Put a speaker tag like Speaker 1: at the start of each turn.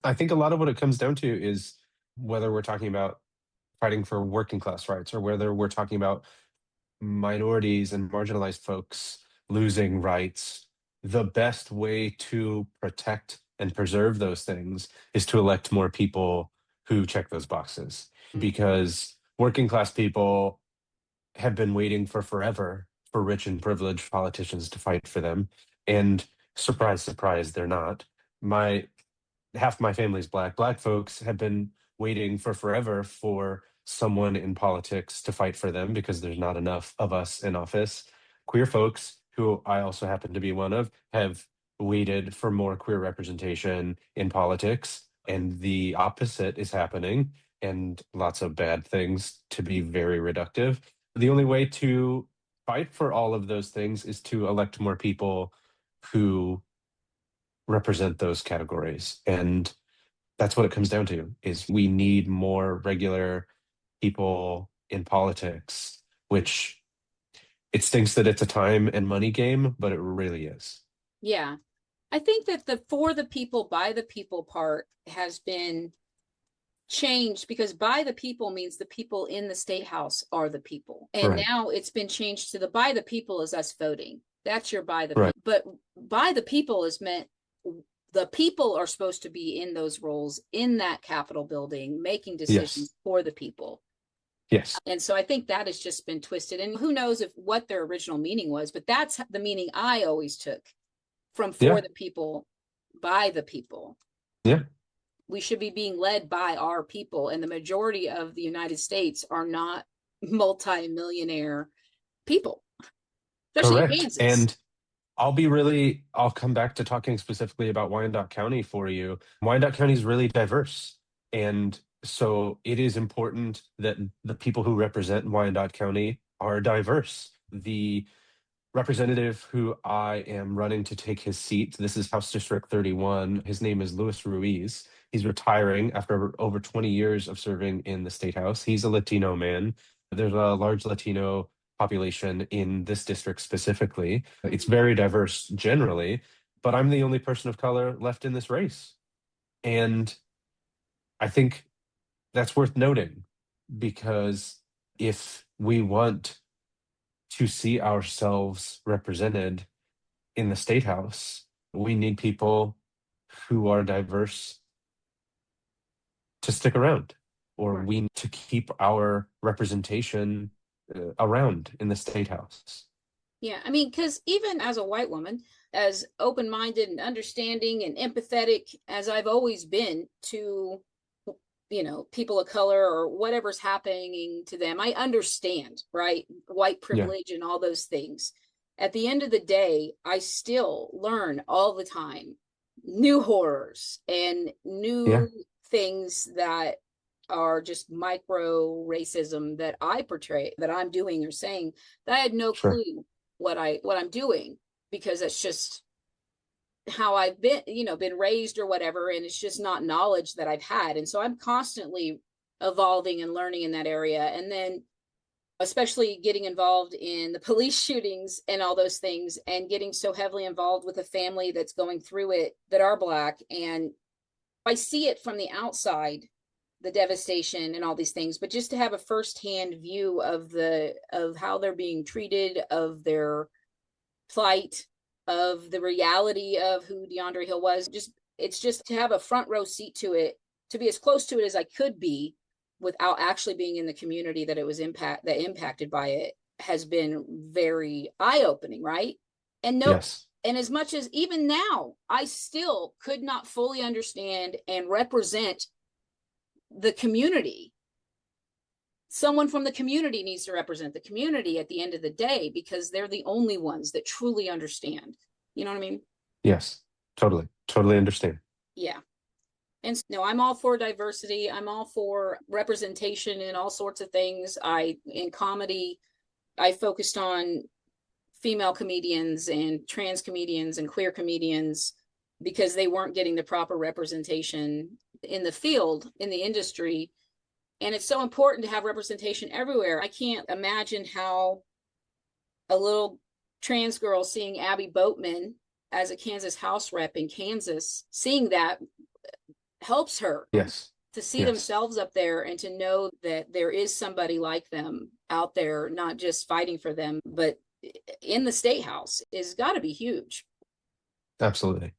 Speaker 1: I think a lot of what it comes down to is whether we're talking about fighting for working class rights or whether we're talking about minorities and marginalized folks losing rights, the best way to protect and preserve those things is to elect more people who check those boxes. Because working class people have been waiting for forever for rich and privileged politicians to fight for them. And surprise, surprise, they're not. My half my family's black. Black folks have been waiting for forever for someone in politics to fight for them because there's not enough of us in office. Queer folks, who I also happen to be one of, have waited for more queer representation in politics, and the opposite is happening, and lots of bad things to be very reductive. The only way to fight for all of those things is to elect more people who represent those categories. And that's what it comes down to is we need more regular people in politics, which it stinks that it's a time and money game, but it really is.
Speaker 2: Yeah. I think that the for the people, by the people part has been changed because by the people means the people in the state house are the people. And
Speaker 1: Right.
Speaker 2: now it's been changed to the by the people is us voting. That's your by the
Speaker 1: Right.
Speaker 2: people. But by the people is meant the people are supposed to be in those roles in that Capitol building, making
Speaker 1: Yes.
Speaker 2: decisions for the people.
Speaker 1: Yes.
Speaker 2: And so I think that has just been twisted. And who knows if what their original meaning was, but that's the meaning I always took from for
Speaker 1: Yeah.
Speaker 2: the people, by the people.
Speaker 1: Yeah.
Speaker 2: We should be being led by our people. And the majority of the United States are not multi-millionaire people, especially in
Speaker 1: Correct.
Speaker 2: Kansas.
Speaker 1: And I'll come back to talking specifically about Wyandotte County for you. Wyandotte County is really diverse. And so it is important that the people who represent Wyandotte County are diverse. The representative who I am running to take his seat, this is House District 31. His name is Luis Ruiz. He's retiring after over 20 years of serving in the state house. He's a Latino man. There's a large Latino population in this district specifically. It's
Speaker 2: Mm-hmm.
Speaker 1: very diverse generally, but I'm the only person of color left in this race. And I think that's worth noting because if we want to see ourselves represented in the state house, we need people who are diverse to stick around, or
Speaker 2: Right.
Speaker 1: we need to keep our representation around in the state house.
Speaker 2: Yeah, I mean, because even as a white woman, as open minded and understanding and empathetic as I've always been to, people of color or whatever's happening to them, I understand, right? White
Speaker 1: Yeah,
Speaker 2: privilege and all those things. At the end of the day, I still learn all the time new horrors and
Speaker 1: yeah,
Speaker 2: new things that are just micro racism that I portray, that I'm doing or saying that I had no
Speaker 1: sure.
Speaker 2: clue what I'm doing because it's just how I've been, been raised or whatever, and it's just not knowledge that I've had. And so I'm constantly evolving and learning in that area. And then especially getting involved in the police shootings and all those things and getting so heavily involved with a family that's going through it that are black. And I see it from the outside, the devastation and all these things, but just to have a firsthand view of how they're being treated, of their plight, of the reality of who DeAndre Hill was, just it's just to have a front row seat to it, to be as close to it as I could be without actually being in the community that it was impacted by it has been very eye-opening, right? And no,
Speaker 1: Yes,
Speaker 2: and as much as even now I still could not fully understand and represent the community. Someone from the community needs to represent the community at the end of the day because they're the only ones that truly understand. You know what I mean?
Speaker 1: yes, totally, totally understand.
Speaker 2: Yeah. And so, no, I'm all for diversity. I'm all for representation in all sorts of things. In comedy, I focused on female comedians and trans comedians and queer comedians because they weren't getting the proper representation in the field, in the industry. And it's so important to have representation everywhere. I can't imagine how a little trans girl seeing Abby Boatman as a Kansas House rep in Kansas, seeing that helps her
Speaker 1: Yes.
Speaker 2: to see
Speaker 1: Yes.
Speaker 2: themselves up there and to know that there is somebody like them out there, not just fighting for them, but in the state house is got to be huge.
Speaker 1: Absolutely.